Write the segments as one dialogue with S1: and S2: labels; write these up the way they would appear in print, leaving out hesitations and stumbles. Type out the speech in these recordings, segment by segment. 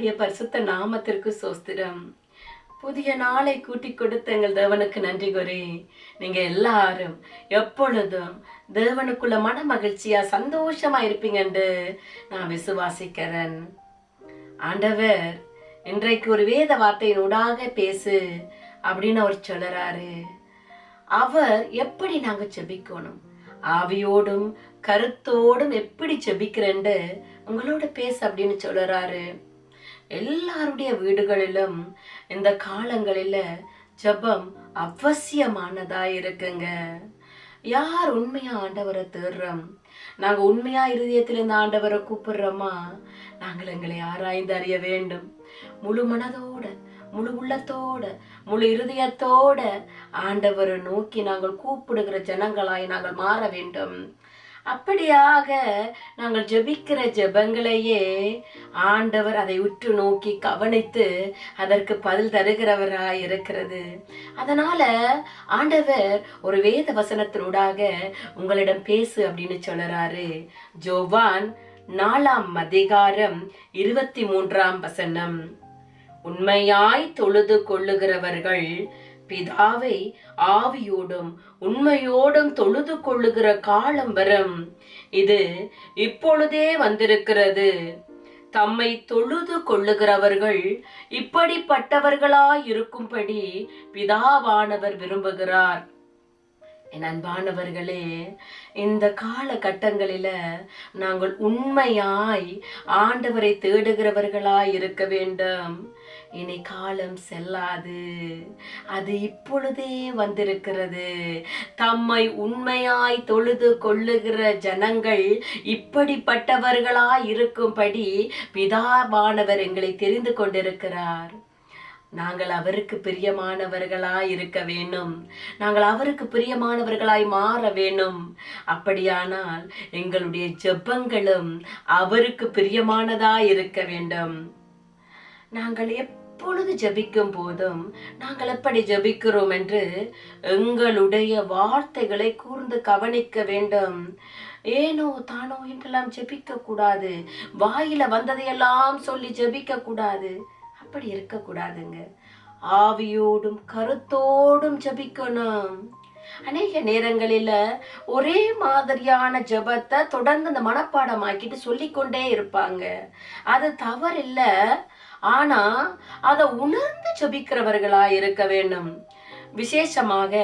S1: அவருடைய பரிசுத்த நாமத்திற்கு சோஸ்திரம். புதிய நாளை கூட்டி கொடுத்த எங்கள் தேவனுக்கு நன்றி கூறி, நீங்க எல்லாரும் எப்பொழுதும் தேவனுக்குள்ள மன மகிழ்ச்சியா சந்தோஷமா இருப்பீங்கன்னு நான் விசுவாசிக்கிறேன். ஆண்டவர் இன்றைக்கு ஒரு வேத வார்த்தையின் ஊடாக பேசு அப்படின்னு அவர் சொல்றாரு. அவர் எப்படி நாங்க ஜெபிக்கணும், ஆவியோடும் கருத்தோடும் எப்படி ஜெபிக்கிறேன்னு உங்களோட பேச அப்படின்னு சொல்றாரு. எல்லாருடைய வீடுகளிலும் இந்த காலங்களில ஜெபம் அவசியமானதா இருக்குங்க. யார் உண்மையா ஆண்டவரை தேடுறோம், நாங்க உண்மையா இருதயத்தில் இந்த ஆண்டவரை கூப்பிடுறோமா, நாங்கள் எங்களை ஆராய்ந்து அறிய வேண்டும். முழு மனதோட, முழு உள்ளத்தோட, முழு இருதயத்தோட ஆண்டவரை நோக்கி நாங்கள் கூப்பிடுகிற ஜனங்களாய் நாங்கள் மாற வேண்டும். அப்படியாக நாங்கள் ஜெபிக்கிற ஜெபங்களையே ஆண்டவர் அதை உற்று நோக்கி கவனித்து அதற்கு பதில் தருகிறவராய் இருக்கிறது. அதனால ஆண்டவர் ஒரு வேத வசனத்தினூடாக உங்களிடம் பேசு அப்படின்னு சொல்றாரு. யோவான் 4:23 உண்மையாய் தொழுது கொள்ளுகிறவர்கள் பிதாவை ஆவியோடும் உண்மையோடும் தொழுது கொள்ளுகிற காலம் வரும், இது இப்பொழுதே வந்திருக்கிறது. தம்மை தொழுது கொள்ளுகிறவர்கள் இப்படிப்பட்டவர்களாய் இருக்கும்படி பிதாவானவர் விரும்புகிறார். என் அன்பானவர்களே, இந்த காலகட்டங்களில நாங்கள் உண்மையாய் ஆண்டவரை தேடுகிறவர்களாய் இருக்க வேண்டும். இனி காலம் செல்லாது, அது இப்பொழுதே வந்திருக்கிறது. தம்மை உண்மையாய் தொழுது கொள்ளுகிற ஜனங்கள் இப்படிப்பட்டவர்களாய் இருக்கும்படி பிதாவானவர் எங்களை தெரிந்து கொண்டிருக்கிறார். நாங்கள் அவருக்கு பிரியமானவர்களாய் இருக்க வேண்டும். நாங்கள் அவருக்கு பிரியமானவர்களாய் மாற வேண்டும். அப்படியானால் எங்களுடைய ஜெபங்களும் அவருக்கு பிரியமானதாய் இருக்க வேண்டும். நாங்கள் எப்பொழுது ஜெபிக்கும் போதும் நாங்கள் எப்படி ஜெபிக்கிறோம் என்று எங்களுடைய வார்த்தைகளை கூர்ந்து கவனிக்க வேண்டும். ஏனோ தானோ என்றெல்லாம் ஜெபிக்க கூடாது. வாயில வந்ததையெல்லாம் சொல்லி ஜெபிக்க கூடாது. அப்படி இருக்கக்கூடாதுங்க. ஆவியோடும் கருத்தோடும் ஜெபிக்கணும். அநேக நேரங்களில ஒரே மாதிரியான ஜெபத்தை தொடர்ந்து அந்த மனப்பாடமாக்கிட்டு சொல்லிக்கொண்டே இருப்பாங்க. அது தவறில்ல, ஆனா அதை உணர்ந்து ஜெபிக்கிறவர்களா இருக்க வேண்டும். விசேஷமாக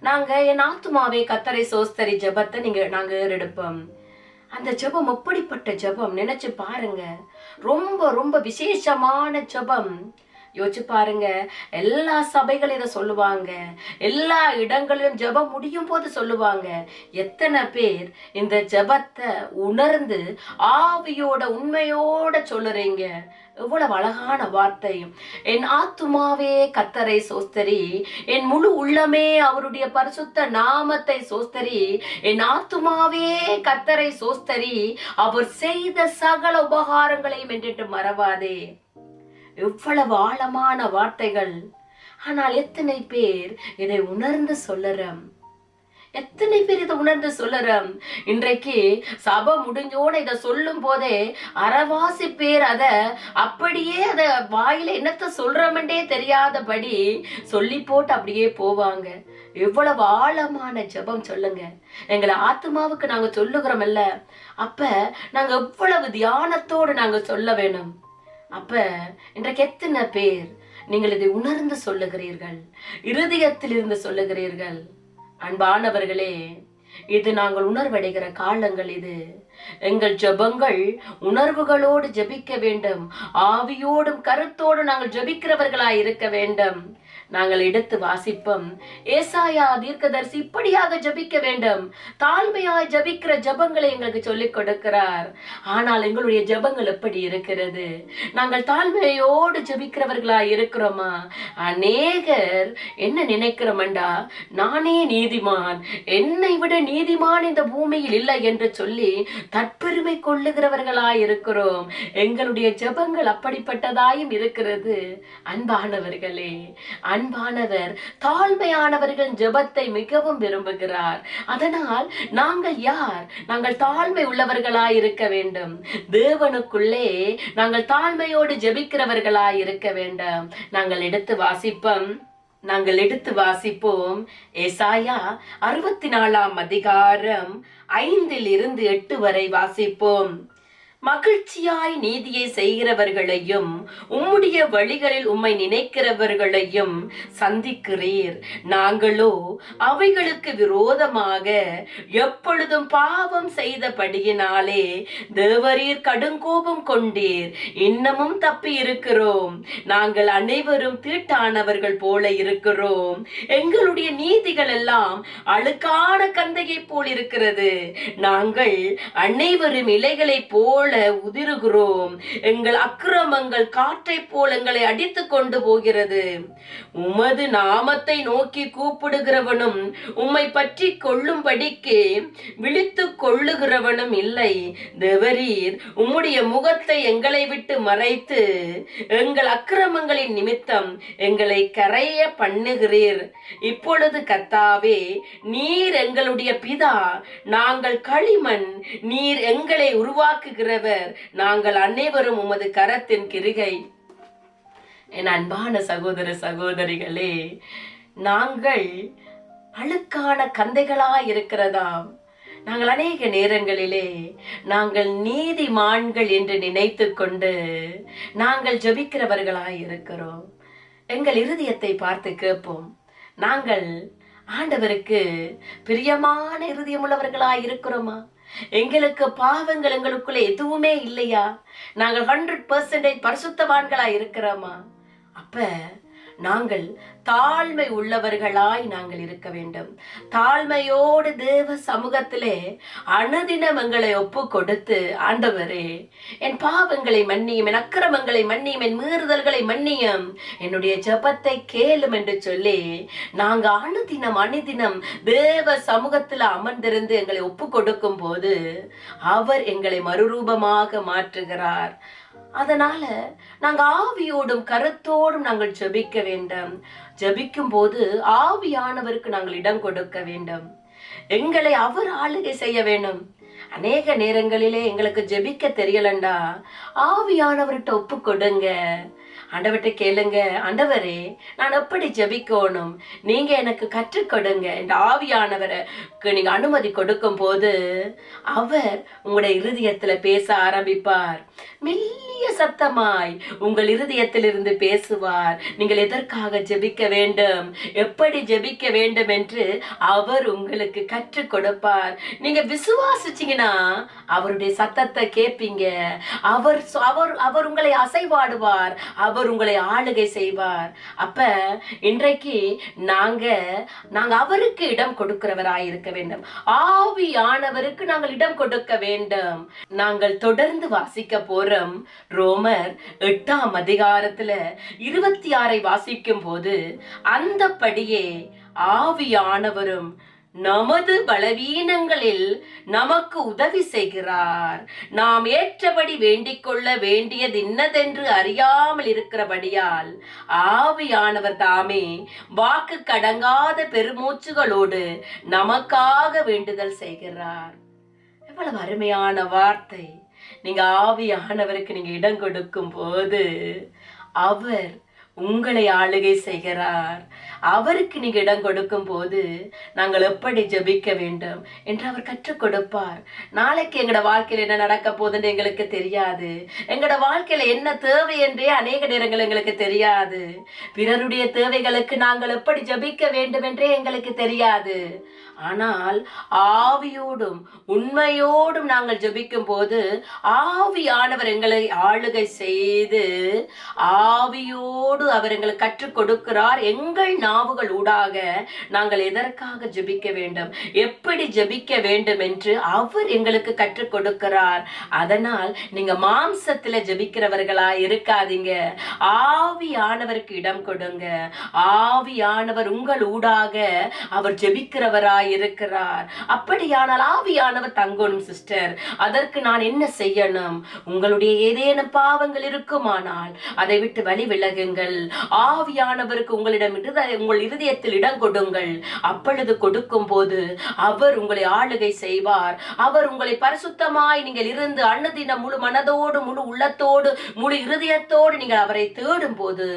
S1: நாங்க என் ஆத்துமாவே கர்த்தரை சோஸ்தரி ஜெபத்தை நாங்க எடுப்போம். அந்த ஜெபம் எப்படிப்பட்ட ஜெபம் நினைச்சு பாருங்க. ரொம்ப ரொம்ப விசேஷமான ஜெபம். யோசிச்சு பாருங்க. எல்லா சபைகளும் இதை சொல்லுவாங்க, எல்லா இடங்களிலும் ஜெபம் முடியும் போது சொல்லுவாங்க. எத்தனை பேர் இந்த ஜெபத்தை உணர்ந்து ஆவியோட உண்மையோட சொல்லுறீங்க? எவ்வளவு அழகான வார்த்தை. என் ஆத்துமாவே கர்த்தரை சோஸ்தரி, என் முழு உள்ளமே அவருடைய பரிசுத்த நாமத்தை சோஸ்தரி. என் ஆத்துமாவே கர்த்தரை சோஸ்தரி, அவர் செய்த சகல உபகாரங்களையும் என்று மறவாதே. எவ்வளவு ஆழமான வார்த்தைகள். ஆனால் எத்தனை பேர் இதை உணர்ந்து சொல்லறோம்? எத்தனை பேர் இதை உணர்ந்து சொல்லறோம்? இன்றைக்கு சபை முடிஞ்சோட இதை சொல்லும் போதே அரைவாசி பேர் அப்படியே அதை வாயில என்னத்த சொல்றோம்ன்றே தெரியாதபடி சொல்லி போட்டு அப்படியே போவாங்க. எவ்வளவு ஆழமான ஜெபம் சொல்லுங்க. எங்களை ஆத்மாவுக்கு நாங்க சொல்லுகிறோம் இல்ல, அப்ப நாங்க எவ்வளவு தியானத்தோடு நாங்க சொல்ல வேணும். அப்ப இன்றைக்கு எத்தனை பேர் நீங்கள் இதை உணர்ந்து சொல்லுகிறீர்கள், இருதயத்தில் இருந்து சொல்லுகிறீர்கள்? அன்பானவர்களே, இது நாங்கள் உணர்வடைகிற காலங்கள். இது எங்கள் ஜெபங்கள் உணர்வுகளோடு ஜெபிக்க வேண்டும். ஆவியோடும் கருத்தோடு நாங்கள் ஜெபிக்கிறவர்களாய் இருக்க வேண்டும். நாங்கள் எடுத்து வாசிப்போம். ஏசாயா தீர்க்கதரிசி இப்படியாக ஜெபிக்க வேண்டும். தாழ்மையாய் ஜெபிக்கிற ஜெபங்களை எங்களுக்கு சொல்லிக் கொடுக்கிறார். ஆனால் எங்களுடைய ஜெபங்கள் எப்படி இருக்கிறது? நாங்கள் தாழ்மையோடு ஜெபிக்கிறவர்களாய் இருக்கிறோமா? அநேகர் என்ன நினைக்கிறோம்டா, நானே நீதிமான், என்னை விட நீதிமான் இந்த பூமியில் இல்லை என்று சொல்லி தற்பெருமை கொள்ளுகிறவர்களாய் இருக்கிறோம். எங்களுடைய ஜெபங்கள் அப்படிப்பட்டதாயும் இருக்கிறது. அன்பானவர்களே, அன்பானவர் தாழ்மையானவர்கள் ஜெபத்தை மிகவும் விரும்புகிறார். அதனால் நாங்கள் யார்? நாங்கள் தாழ்மை உள்ளவர்களாய் இருக்க வேண்டும். தேவனுக்குள்ளே நாங்கள் தாழ்மையோடு ஜெபிக்கிறவர்களாய் இருக்க வேண்டும். நாங்கள் எடுத்து வாசிப்போம். ஏசாயா 64 அதிகாரம் 5-8 வரை வாசிப்போம். மகிழ்ச்சியாய் நீதியை செய்கிறவர்களையும் உம்முடைய வழிகளில் உம்மை நினைக்கிறவர்களையும் சந்திக்கிறீர். நாங்களோ அவைகளுக்கு விரோதமாக எப்பொழுதும் பாவம் செய்தபடியினாலே தேவரீர் கடுங்கோபம் கொண்டீர். இன்னமும் தப்பி இருக்கிறோம். நாங்கள் அனைவரும் தீட்டானவர்கள் போல இருக்கிறோம். எங்களுடைய நீதிகள் எல்லாம் அழுக்கான கந்தையை போல் இருக்கிறது. நாங்கள் அனைவரும் இலைகளை போல உதிருகிறோம். எங்கள் அக்கிரமங்கள் காற்றை போல் எங்களை அடித்து கொண்டு போகிறது. உமது நாமத்தை நோக்கி கூப்பிடுகிறவனும் உம்மை பற்றி கொள்ளும்படிக்கு விழித்து கொள்ளுகிறவனும் இல்லை. தேவரீர் உம்முடைய முகத்தை எங்களை விட்டு மறைத்து எங்கள் அக்கிரமங்களின் நிமித்தம் எங்களை கரைய பண்ணுகிறீர். இப்பொழுது கர்த்தாவே, நீர் எங்களுடைய பிதா, நாங்கள் களிமண். நீர் எங்களை உருவாக்குகிறவர். நாங்கள் அனைவரும் உமது கரத்தின் கிரிகை. என் அன்பான சகோதர சகோதரிகளே, நாங்கள் அழுக்கான கந்தைகளாய் இருக்கிறதாம். நாங்கள் அநேக நேரங்களிலே நாங்கள் நீதிமான்கள் என்று நினைத்து கொண்டு நாங்கள் ஜெபிக்கிறவர்களாய் இருக்கிறோம். எங்கள் இருதயத்தை பார்த்து கேட்போம். நாங்கள் ஆண்டவருக்கு பிரியமான இருதயம் உள்ளவர்களாய் இருக்கிறோமா? எங்களுக்கு பாவங்கள் எங்களுக்குள்ள எதுவுமே இல்லையா? நாங்கள் 100% பரிசுத்தவான்களா இருக்கிறோமா? அப்ப நாங்கள் தாழ்மை உள்ளவர்களாய் நாங்கள் இருக்க வேண்டும். தாழ்மையோடு தேவ சமூகத்திலே அனுதினம் எங்களை ஒப்பு கொடுத்து, ஆண்டவரே என் பாவங்களை மன்னியும், என் அக்கிரமங்களை மன்னியும், என் மீறுதல்களை மன்னியும், என்னுடைய ஜெபத்தை கேளும் என்று சொல்லி நாங்க அனுதினம் தேவ சமூகத்தில் அமர்ந்திருந்து எங்களை ஒப்பு கொடுக்கும் போது அவர் எங்களை மறுரூபமாக மாற்றுகிறார். அதனால நாங்க ஆவியோடும் கருத்தோடும் நாங்கள் ஜெபிக்க வேண்டும். ஜெபிக்கும் போது ஆவியானவருக்கு நாங்கள் இடம் கொடுக்க வேண்டும். எங்களை அவர் ஆளுகை செய்ய வேண்டும். அநேக நேரங்களிலே எங்களுக்கு ஜெபிக்க தெரியலண்டா ஆவியானவர்கிட்ட ஒப்பு கொடுங்க. ஆண்டவர்கிட்ட கேளுங்க, ஆண்டவரே நான் எப்படி ஜெபிக்கணும், நீங்க எனக்கு கற்றுக் கொடுங்க. இந்த ஆவியானவருக்கு நீங்க அனுமதி கொடுக்கும் போது அவர் உங்களுடைய இருதயத்துல பேச ஆரம்பிப்பார். மெல்லிய சத்தமாய் உங்கள் இருதயத்திலிருந்து பேசுவார். நீங்கள் எதற்காக ஜெபிக்க வேண்டும், எப்படி ஜெபிக்க வேண்டும் என்று அவர் உங்களுக்கு கற்றுக் கொடுப்பார். நீங்க விசுவாசிச்சீங்கன்னா அவருடைய சத்தத்தை கேட்பீங்க. அவர் உங்களை அசைவாடுவார். அவர் உங்களை ஆளுகை செய்வார். அப்ப இன்றைக்கு நாங்க அவருக்கு இடம் கொடுக்கிறவராய் இருக்க வேண்டும். ஆவியானவருக்கு நாங்கள் இடம் கொடுக்க வேண்டும். நாங்கள் தொடர்ந்து வாசிக்க போறோம். ரோமர் 8 அதிகாரத்துல 26 வாசிக்கும் போது, அந்தபடியே ஆவியானவரும் நமது பலவீனங்களில் நமக்கு உதவி செய்கிறார். நாம் ஏற்றபடி வேண்டிக் கொள்ள வேண்டியது இன்னதென்று அறியாமல் இருக்கிறபடியால் ஆவியானவர் தாமே வாக்கு கடங்காத பெருமூச்சுகளோடு நமக்காக வேண்டுதல் செய்கிறார். எவ்வளவு அருமையான வார்த்தை! நீங்க ஆவியானவருக்கு நீங்க இடம் கொடுக்கும் போது அவர் உங்களை ஆளுகை செய்கிறார். அவருக்கு நீங்க இடம் கொடுக்கும் போது நாங்கள் எப்படி ஜெபிக்க வேண்டும் என்று அவர் கற்றுக் கொடுப்பார். நாளைக்கு எங்களோட வாழ்க்கையில என்ன நடக்க போகுதுன்னு எங்களுக்கு தெரியாது. எங்களோட வாழ்க்கையில என்ன தேவை என்றே அநேக நேரங்கள் எங்களுக்கு தெரியாது. பிறருடைய தேவைகளுக்கு நாங்கள் எப்படி ஜெபிக்க வேண்டும் என்றே எங்களுக்கு தெரியாது. ஆனால் ஆவியோடும் உண்மையோடும் நாங்கள் ஜெபிக்கும் போது ஆவியானவர் எங்களை ஆளுகை செய்து ஆவியோடு அவர் எங்களுக்கு கற்றுக் கொடுக்கிறார். எங்கள் நாவுகள் ஊடாக நாங்கள் எதற்காக ஜெபிக்க வேண்டும், எப்படி ஜெபிக்க வேண்டும் என்று அவர் எங்களுக்கு கற்றுக் கொடுக்கிறார். அதனால் நீங்க மாம்சத்துல ஜெபிக்கிறவர்களா இருக்காதீங்க. ஆவியானவருக்கு இடம் கொடுங்க. ஆவியானவர் உங்கள் ஊடாக அவர் ஜெபிக்கிறவராய் இருக்கிறார். அப்படியானால் ஆவியானவர் தங்கணும் சிஸ்டர். அதற்கு நான் என்ன செய்யணும்? உங்களுடைய ஏதேனும் பாவங்கள் இருக்குமானால் அதை விட்டு வழி விலகுங்கள். கொடுங்கள். ஆவியானவருக்கு உங்கள் இருதயத்தில் இடம் கொடுங்கள். அப்பொழுது கொடுக்கும் போது அவர் உங்களை ஆளுகை செய்வார். அவர் உங்களை பரிசுத்தமாய் நீங்கள் இருந்து அன்னதின முழு மனதோடு, முழு உள்ளத்தோடு, முழு இருதயத்தோடு நீங்கள் அவரை தேடும் போது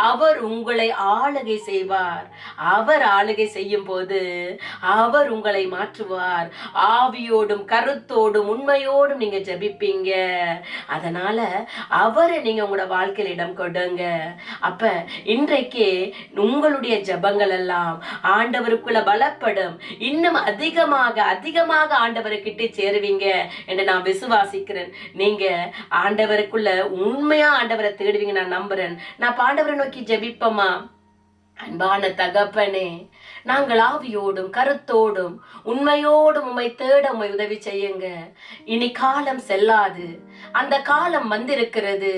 S1: அவர் உங்களை ஆளுகை செய்வார். அவர் ஆளுகை செய்யும் போது அவர் உங்களை மாற்றுவார். ஆவியோடும் கருத்தோடும் உண்மையோடும் நீங்க ஜெபிப்பீங்க. அதனால அவரை நீங்க உங்களோட வாழ்க்கையில் இடம் கொடுங்க. அப்ப இன்றைக்கு உங்களுடைய ஜெபங்கள் எல்லாம் ஆண்டவருக்குள்ள பலப்படும். இன்னும் அதிகமாக ஆண்டவருக்கிட்ட சேருவீங்க என்று நான் விசுவாசிக்கிறேன். நீங்க ஆண்டவருக்குள்ள உண்மையா ஆண்டவரை தேடுவீங்க நான் நம்புறேன். நான் ஆண்டவரை நோக்கி ஜெபிப்போமா? அன்பான தகப்பனே, நாங்கள் ஆவியோடும் கருத்தோடும் உண்மையோடும் உம்மை தேட உம்மை உதவி செய்யுங்க. இனி காலம் செல்லாது, அந்த காலம் வந்திருக்கிறது.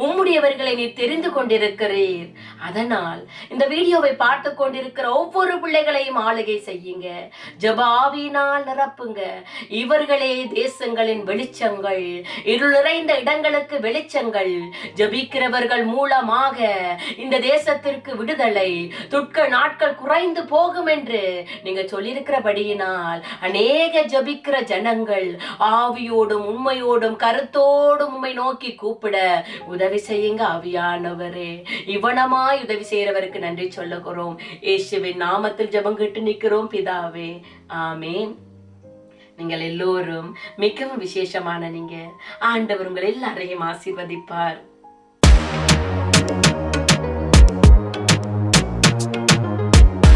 S1: உம்முடையவர்களை நீ தெரிந்து கொண்டிருக்கிறீர். அதனால் இந்த வீடியோவை பார்த்து கொண்டிருக்கிற ஒவ்வொரு பிள்ளைகளையும் ஆளுகை செய்யுங்க. ஜெப ஆவியினால் நிரப்புங்க. இவர்களே தேசங்களின் வெளிச்சங்கள், இருள் நிறைந்த இடங்களுக்கு வெளிச்சங்கள். ஜெபிக்கிறவர்கள் மூலமாக இந்த தேசத்திற்கு விடுதலை, துக்க நாட்கள் குறைந்து போகும் என்று நீங்க சொல்லியிருக்கிறபடியினால் அநேக ஜபிக்கிற ஜனங்கள் ஆவியோடும் உண்மையோடும் கருத்தோடும் உண்மை நோக்கி கூப்பிட உதவி செய்யுங்க ஆவியானவரே. இவனமாய் உதவி செய்யறவருக்கு நன்றி சொல்லுகிறோம். இயேசுவின் நாமத்தில் ஜெபம் கேட்டு நிற்கிறோம் பிதாவே, ஆமேன். நீங்கள் எல்லோரும் மிகவும் விசேஷமான நீங்க. ஆண்டவர் உங்கள் எல்லாரையும் ஆசீர்வதிப்பார்.